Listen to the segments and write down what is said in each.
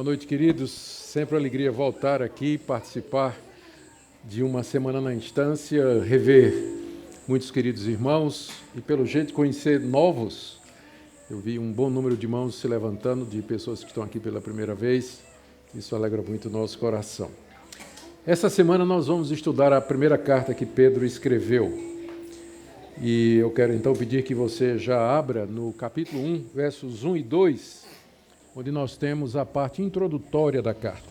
Boa noite, queridos. Sempre uma alegria voltar aqui, participar de uma semana na instância, rever muitos queridos irmãos e, pelo jeito, conhecer novos. Eu vi um bom número de mãos se levantando, de pessoas que estão aqui pela primeira vez. Isso alegra muito o nosso coração. Essa semana nós vamos estudar a primeira carta que Pedro escreveu. E eu quero então pedir que você já abra no capítulo 1, versos 1 e 2, onde nós temos a parte introdutória da carta.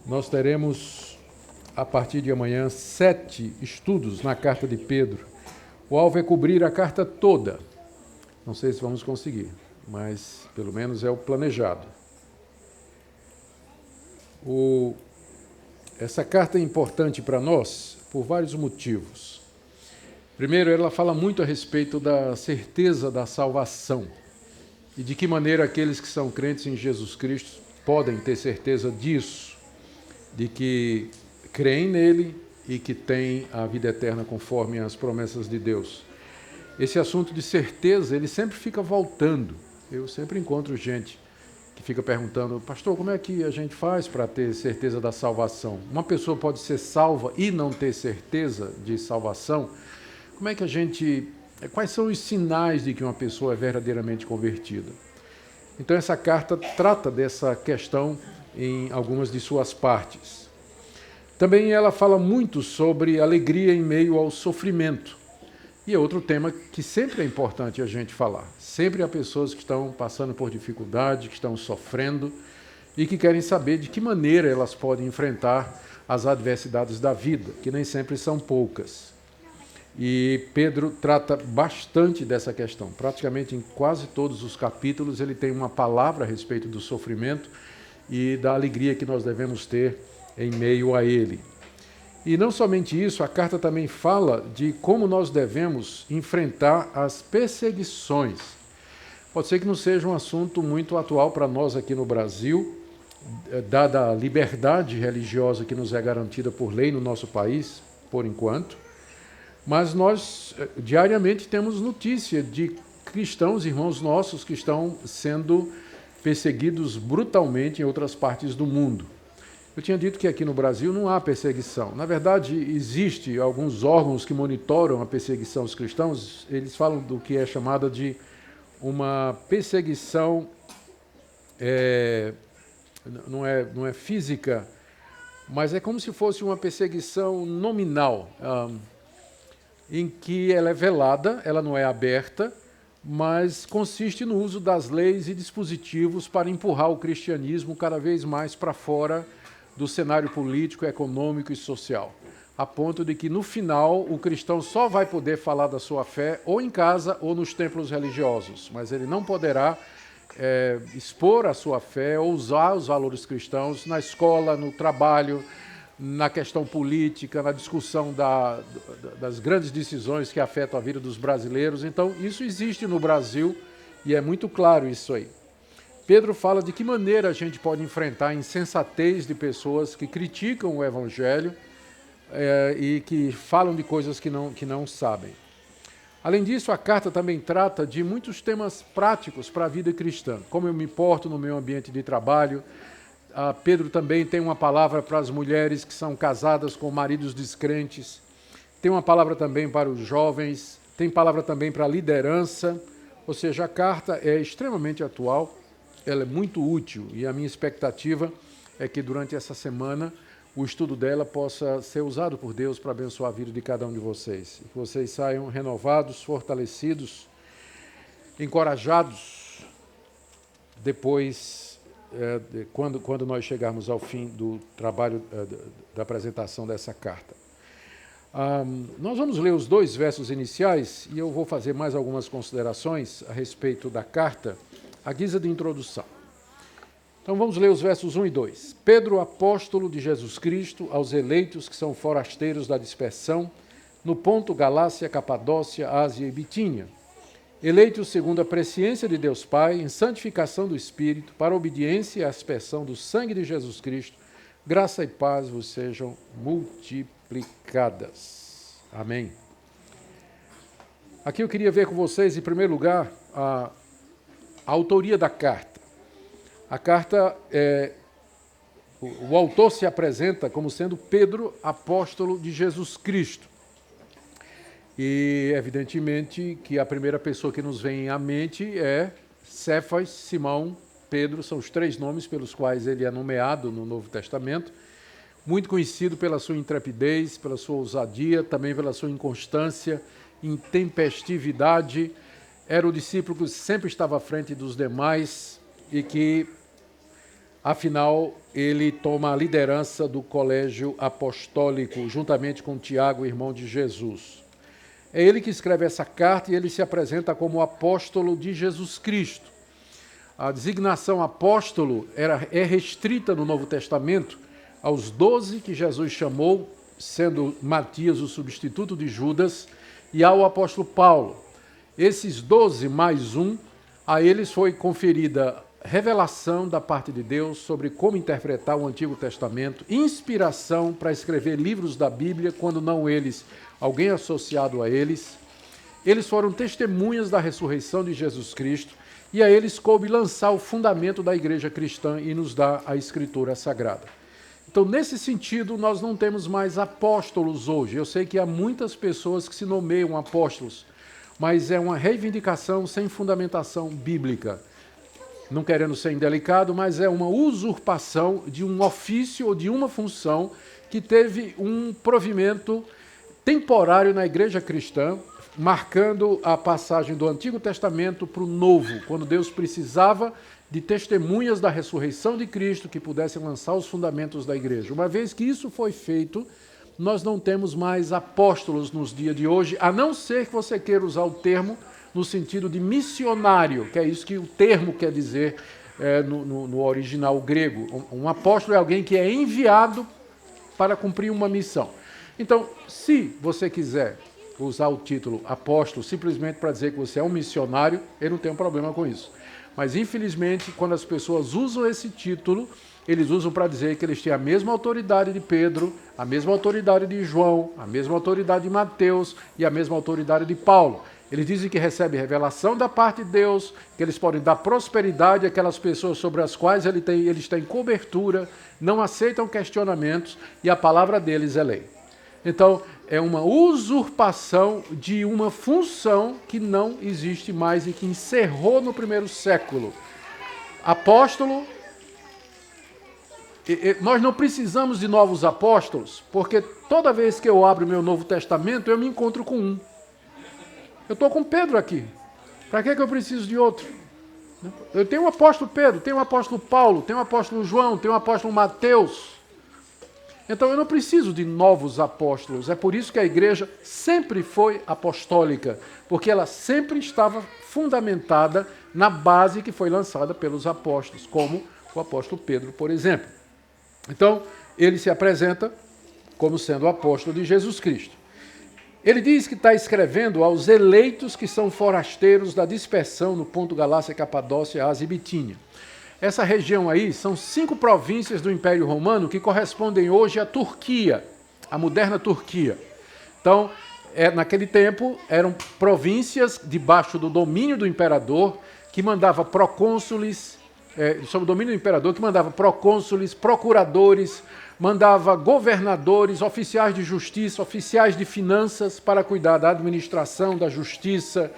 Nós teremos, a partir de amanhã, 7 estudos na carta de Pedro. O alvo é cobrir a carta toda. Não sei se vamos conseguir, mas pelo menos é o planejado. Essa carta é importante para nós por vários motivos. Primeiro, ela fala muito a respeito da certeza da salvação e de que maneira aqueles que são crentes em Jesus Cristo podem ter certeza disso, de que creem nele e que têm a vida eterna conforme as promessas de Deus. Esse assunto de certeza, ele sempre fica voltando. Eu sempre encontro gente que fica perguntando: pastor, como é que a gente faz para ter certeza da salvação? Uma pessoa pode ser salva e não ter certeza de salvação? Como é que a gente... Quais são os sinais de que uma pessoa é verdadeiramente convertida? Então essa carta trata dessa questão em algumas de suas partes. Também ela fala muito sobre alegria em meio ao sofrimento. E é outro tema que sempre é importante a gente falar. Sempre há pessoas que estão passando por dificuldade, que estão sofrendo e que querem saber de que maneira elas podem enfrentar as adversidades da vida, que nem sempre são poucas. E Pedro trata bastante dessa questão. Praticamente em quase todos os capítulos ele tem uma palavra a respeito do sofrimento e da alegria que nós devemos ter em meio a ele. E não somente isso, a carta também fala de como nós devemos enfrentar as perseguições. Pode ser que não seja um assunto muito atual para nós aqui no Brasil, dada a liberdade religiosa que nos é garantida por lei no nosso país, por enquanto. Mas nós diariamente temos notícia de cristãos, irmãos nossos, que estão sendo perseguidos brutalmente em outras partes do mundo. Eu tinha dito que aqui no Brasil não há perseguição. Na verdade, existe alguns órgãos que monitoram a perseguição aos cristãos. Eles falam do que é chamada de uma perseguição, não é física, mas é como se fosse uma perseguição nominal, em que ela é velada, ela não é aberta, mas consiste no uso das leis e dispositivos para empurrar o cristianismo cada vez mais para fora do cenário político, econômico e social, a ponto de que, no final, o cristão só vai poder falar da sua fé ou em casa ou nos templos religiosos, mas ele não poderá expor a sua fé ou usar os valores cristãos na escola, no trabalho, na questão política, na discussão das grandes decisões que afetam a vida dos brasileiros. Então, isso existe no Brasil e é muito claro isso aí. Pedro fala de que maneira a gente pode enfrentar a insensatez de pessoas que criticam o Evangelho e que falam de coisas que não sabem. Além disso, a carta também trata de muitos temas práticos para a vida cristã, como eu me porto no meu ambiente de trabalho. Pedro também tem uma palavra para as mulheres que são casadas com maridos descrentes, tem uma palavra também para os jovens, tem palavra também para a liderança, ou seja, a carta é extremamente atual, ela é muito útil e a minha expectativa é que durante essa semana o estudo dela possa ser usado por Deus para abençoar a vida de cada um de vocês, e que vocês saiam renovados, fortalecidos, encorajados depois... Quando nós chegarmos ao fim do trabalho da apresentação dessa carta. Nós vamos ler os 2 versos iniciais e eu vou fazer mais algumas considerações a respeito da carta, à guisa de introdução. Então vamos ler os versos 1 e 2. Pedro, apóstolo de Jesus Cristo, aos eleitos que são forasteiros da dispersão, no Ponto, Galácia, Capadócia, Ásia e Bitínia, eleitos segundo a presciência de Deus Pai, em santificação do Espírito, para a obediência e a aspersão do sangue de Jesus Cristo, graça e paz vos sejam multiplicadas. Amém. Aqui eu queria ver com vocês, em primeiro lugar, a autoria da carta. A carta, o autor se apresenta como sendo Pedro, apóstolo de Jesus Cristo. E, evidentemente, que a primeira pessoa que nos vem à mente é Cefas, Simão, Pedro, são os 3 nomes pelos quais ele é nomeado no Novo Testamento. Muito conhecido pela sua intrepidez, pela sua ousadia, também pela sua inconstância, intempestividade. Era o discípulo que sempre estava à frente dos demais e que, afinal, ele toma a liderança do colégio apostólico, juntamente com Tiago, irmão de Jesus. É ele que escreve essa carta e ele se apresenta como apóstolo de Jesus Cristo. A designação apóstolo é restrita no Novo Testamento aos 12 que Jesus chamou, sendo Matias o substituto de Judas, e ao apóstolo Paulo. Esses 12 mais um, a eles foi conferida revelação da parte de Deus sobre como interpretar o Antigo Testamento, inspiração para escrever livros da Bíblia, quando não eles, alguém associado a eles. Eles foram testemunhas da ressurreição de Jesus Cristo e a eles coube lançar o fundamento da igreja cristã e nos dar a Escritura Sagrada. Então, nesse sentido, nós não temos mais apóstolos hoje. Eu sei que há muitas pessoas que se nomeiam apóstolos, mas é uma reivindicação sem fundamentação bíblica. Não querendo ser indelicado, mas é uma usurpação de um ofício ou de uma função que teve um provimento temporário na igreja cristã, marcando a passagem do Antigo Testamento para o Novo, quando Deus precisava de testemunhas da ressurreição de Cristo que pudessem lançar os fundamentos da igreja. Uma vez que isso foi feito, nós não temos mais apóstolos nos dias de hoje, a não ser que você queira usar o termo no sentido de missionário, que é isso que o termo quer dizer no original grego. Um apóstolo é alguém que é enviado para cumprir uma missão. Então, se você quiser usar o título apóstolo simplesmente para dizer que você é um missionário, eu não tenho problema com isso. Mas, infelizmente, quando as pessoas usam esse título, eles usam para dizer que eles têm a mesma autoridade de Pedro, a mesma autoridade de João, a mesma autoridade de Mateus e a mesma autoridade de Paulo. Eles dizem que recebem revelação da parte de Deus, que eles podem dar prosperidade àquelas pessoas sobre as quais eles têm cobertura, não aceitam questionamentos e a palavra deles é lei. Então, é uma usurpação de uma função que não existe mais e que encerrou no primeiro século. Apóstolo, nós não precisamos de novos apóstolos, porque toda vez que eu abro meu Novo Testamento, eu me encontro com um. Eu estou com Pedro aqui. Para que eu preciso de outro? Eu tenho o apóstolo Pedro, tenho o apóstolo Paulo, tenho o apóstolo João, tenho o apóstolo Mateus. Então eu não preciso de novos apóstolos. É por isso que a igreja sempre foi apostólica, porque ela sempre estava fundamentada na base que foi lançada pelos apóstolos, como o apóstolo Pedro, por exemplo. Então, ele se apresenta como sendo o apóstolo de Jesus Cristo. Ele diz que está escrevendo aos eleitos que são forasteiros da dispersão no ponto Galácia, Capadócia, Ásia e Bitínia. Essa região aí são 5 províncias do Império Romano que correspondem hoje à Turquia, à moderna Turquia. Então, naquele tempo, eram províncias debaixo do domínio do imperador, que mandava procônsules, sob o domínio do imperador, que mandava procônsules, procuradores, mandava governadores, oficiais de justiça, oficiais de finanças para cuidar da administração, da justiça,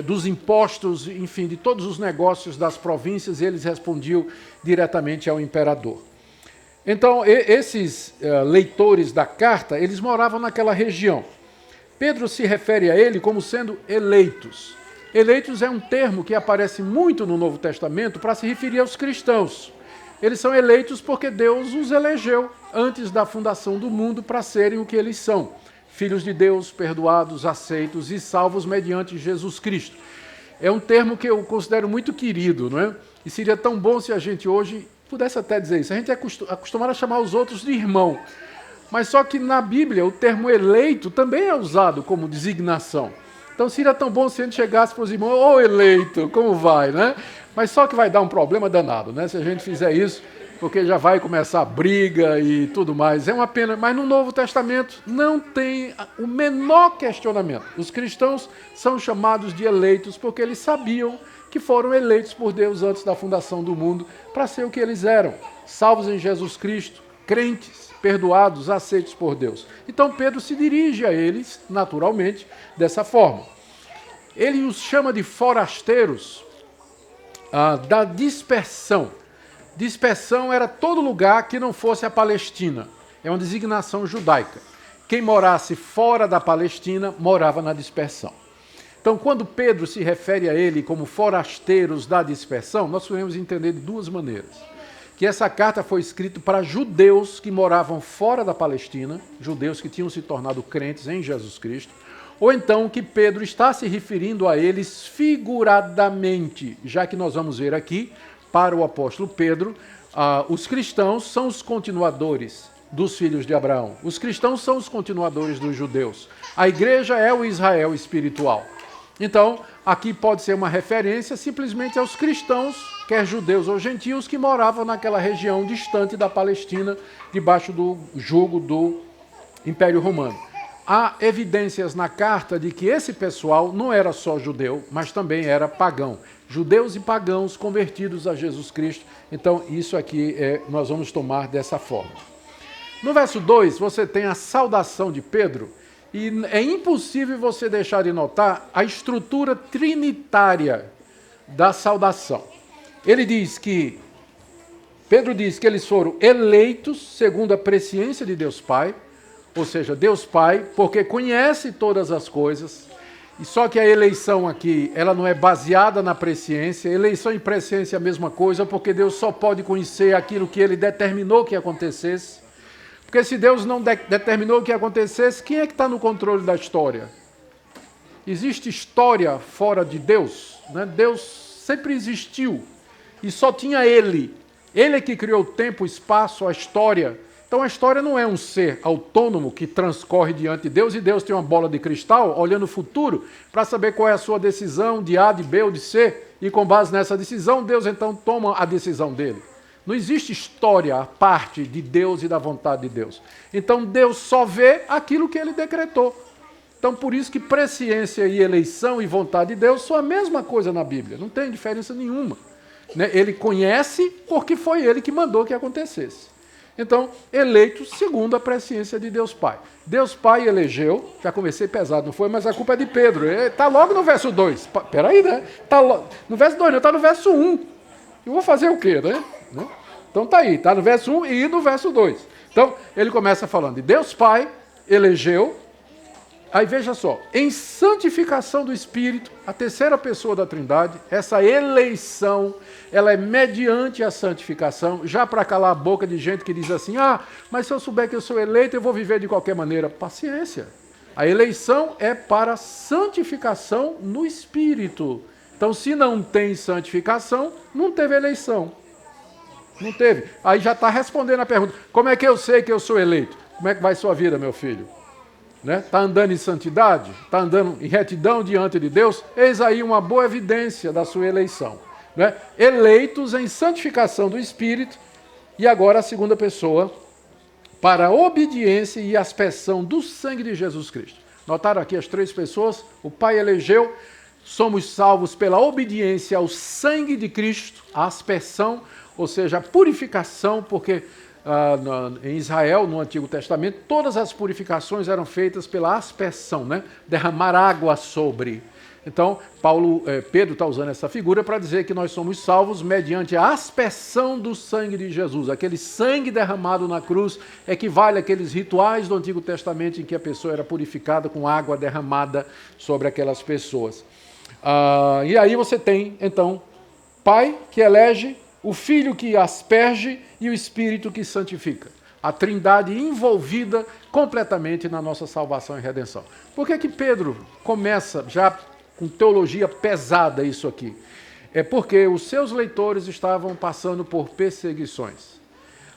dos impostos, enfim, de todos os negócios das províncias, e eles respondiam diretamente ao imperador. Então, esses leitores da carta, eles moravam naquela região. Pedro se refere a ele como sendo eleitos. Eleitos é um termo que aparece muito no Novo Testamento para se referir aos cristãos. Eles são eleitos porque Deus os elegeu antes da fundação do mundo para serem o que eles são. Filhos de Deus, perdoados, aceitos e salvos mediante Jesus Cristo. É um termo que eu considero muito querido, não é? E seria tão bom se a gente hoje pudesse até dizer isso. A gente é acostumado a chamar os outros de irmão. Mas só que na Bíblia o termo eleito também é usado como designação. Então seria tão bom se a gente chegasse para os irmãos, ô eleito, como vai, né? Mas só que vai dar um problema danado, né? Se a gente fizer isso, porque já vai começar a briga e tudo mais. É uma pena, mas no Novo Testamento não tem o menor questionamento. Os cristãos são chamados de eleitos porque eles sabiam que foram eleitos por Deus antes da fundação do mundo para ser o que eles eram, salvos em Jesus Cristo, crentes, perdoados, aceitos por Deus. Então Pedro se dirige a eles, naturalmente, dessa forma. Ele os chama de forasteiros da dispersão. Dispersão era todo lugar que não fosse a Palestina. É uma designação judaica. Quem morasse fora da Palestina morava na dispersão. Então, quando Pedro se refere a ele como forasteiros da dispersão, nós podemos entender de duas maneiras. Que essa carta foi escrita para judeus que moravam fora da Palestina, judeus que tinham se tornado crentes em Jesus Cristo, ou então que Pedro está se referindo a eles figuradamente, já que nós vamos ver aqui, para o apóstolo Pedro, os cristãos são os continuadores dos filhos de Abraão. Os cristãos são os continuadores dos judeus. A igreja é o Israel espiritual. Então, aqui pode ser uma referência simplesmente aos cristãos, quer judeus ou gentios, que moravam naquela região distante da Palestina, debaixo do jugo do Império Romano. Há evidências na carta de que esse pessoal não era só judeu, mas também era pagão. Judeus e pagãos convertidos a Jesus Cristo. Então, isso aqui nós vamos tomar dessa forma. No verso 2, você tem a saudação de Pedro, e é impossível você deixar de notar a estrutura trinitária da saudação. Pedro diz que eles foram eleitos segundo a presciência de Deus Pai, ou seja, Deus Pai, porque conhece todas as coisas, e só que a eleição aqui, ela não é baseada na presciência. Eleição e presciência é a mesma coisa, porque Deus só pode conhecer aquilo que Ele determinou que acontecesse. Porque se Deus não determinou que acontecesse, quem é que está no controle da história? Existe história fora de Deus? Né? Deus sempre existiu e só tinha Ele. Ele é que criou o tempo, o espaço, a história. Então a história não é um ser autônomo que transcorre diante de Deus e Deus tem uma bola de cristal olhando o futuro para saber qual é a sua decisão de A, de B ou de C. E com base nessa decisão, Deus então toma a decisão dele. Não existe história à parte de Deus e da vontade de Deus. Então Deus só vê aquilo que Ele decretou. Então por isso que presciência e eleição e vontade de Deus são a mesma coisa na Bíblia. Não tem diferença nenhuma. Ele conhece porque foi Ele que mandou que acontecesse. Então, eleitos segundo a presciência de Deus Pai. Deus Pai elegeu, já comecei pesado, não foi? Mas a culpa é de Pedro. Está logo no verso 2. Peraí, né? No verso 2, não, está no verso 1. Eu vou fazer o quê, né? Então está aí, está no verso 1 e no verso 2. Então, ele começa falando de Deus Pai elegeu. Aí veja só, em santificação do Espírito, a terceira pessoa da Trindade, essa eleição, ela é mediante a santificação, já para calar a boca de gente que diz assim, mas se eu souber que eu sou eleito, eu vou viver de qualquer maneira. Paciência. A eleição é para santificação no Espírito. Então, se não tem santificação, não teve eleição. Não teve. Aí já está respondendo a pergunta, como é que eu sei que eu sou eleito? Como é que vai sua vida, meu filho? Está andando em santidade? Está andando em retidão diante de Deus? Eis aí uma boa evidência da sua eleição. Eleitos em santificação do Espírito, e agora a segunda pessoa, para a obediência e aspersão do sangue de Jesus Cristo. Notaram aqui as três pessoas? O Pai elegeu, somos salvos pela obediência ao sangue de Cristo, a aspersão, ou seja, a purificação, porque em Israel, no Antigo Testamento, todas as purificações eram feitas pela aspersão, derramar água sobre. Então, Pedro está usando essa figura para dizer que nós somos salvos mediante a aspersão do sangue de Jesus. Aquele sangue derramado na cruz equivale àqueles rituais do Antigo Testamento em que a pessoa era purificada com água derramada sobre aquelas pessoas. E aí você tem, então, Pai que elege, o Filho que asperge e o Espírito que santifica. A Trindade envolvida completamente na nossa salvação e redenção. Por que Pedro começa já com teologia pesada isso aqui? É porque os seus leitores estavam passando por perseguições.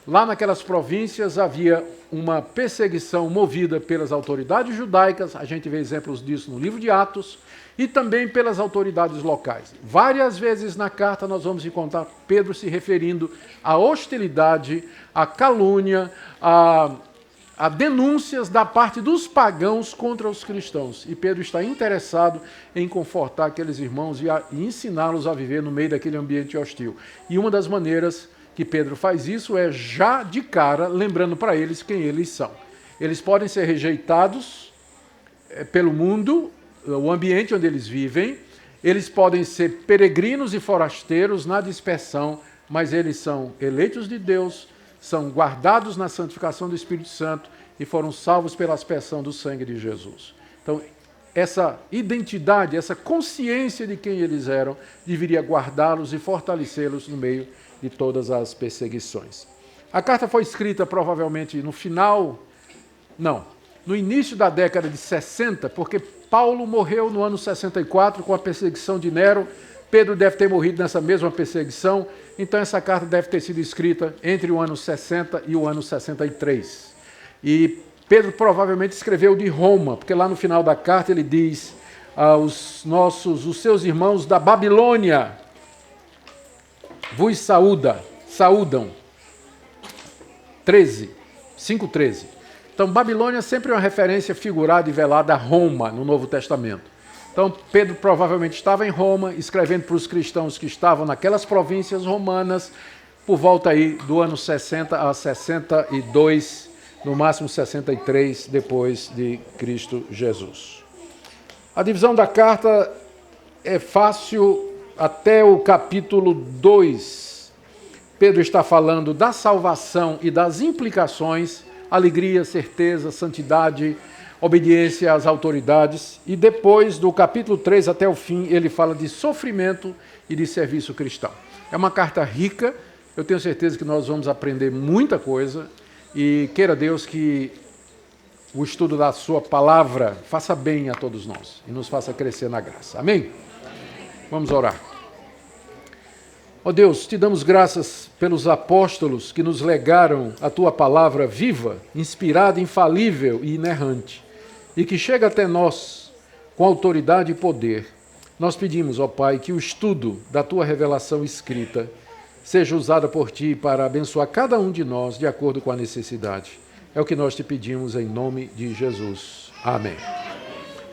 Lá naquelas províncias havia uma perseguição movida pelas autoridades judaicas, a gente vê exemplos disso no livro de Atos, e também pelas autoridades locais. Várias vezes na carta nós vamos encontrar Pedro se referindo à hostilidade, à calúnia, a denúncias da parte dos pagãos contra os cristãos. E Pedro está interessado em confortar aqueles irmãos e ensiná-los a viver no meio daquele ambiente hostil. E uma das maneiras que Pedro faz isso é já de cara lembrando para eles quem eles são. Eles podem ser rejeitados pelo mundo, o ambiente onde eles vivem, eles podem ser peregrinos e forasteiros na dispersão, mas eles são eleitos de Deus, são guardados na santificação do Espírito Santo e foram salvos pela aspersão do sangue de Jesus. Então, essa identidade, essa consciência de quem eles eram, deveria guardá-los e fortalecê-los no meio de todas as perseguições. A carta foi escrita provavelmente no início da década de 60, porque Paulo morreu no ano 64 com a perseguição de Nero. Pedro deve ter morrido nessa mesma perseguição, então essa carta deve ter sido escrita entre o ano 60 e o ano 63. E Pedro provavelmente escreveu de Roma, porque lá no final da carta ele diz os seus irmãos da Babilônia vos saúdam. 5:13. Então, Babilônia sempre é uma referência figurada e velada a Roma no Novo Testamento. Então, Pedro provavelmente estava em Roma, escrevendo para os cristãos que estavam naquelas províncias romanas, por volta aí do ano 60 a 62, no máximo 63, depois de Cristo Jesus. A divisão da carta é fácil até o capítulo 2. Pedro está falando da salvação e das implicações, alegria, certeza, santidade, obediência às autoridades. E depois, do capítulo 3 até o fim, ele fala de sofrimento e de serviço cristão. É uma carta rica, eu tenho certeza que nós vamos aprender muita coisa e queira Deus que o estudo da sua palavra faça bem a todos nós e nos faça crescer na graça. Amém? Vamos orar. Ó Deus, te damos graças pelos apóstolos que nos legaram a tua palavra viva, inspirada, infalível e inerrante, e que chega até nós com autoridade e poder. Nós pedimos, ó Pai, que o estudo da tua revelação escrita seja usado por ti para abençoar cada um de nós de acordo com a necessidade. É o que nós te pedimos em nome de Jesus. Amém.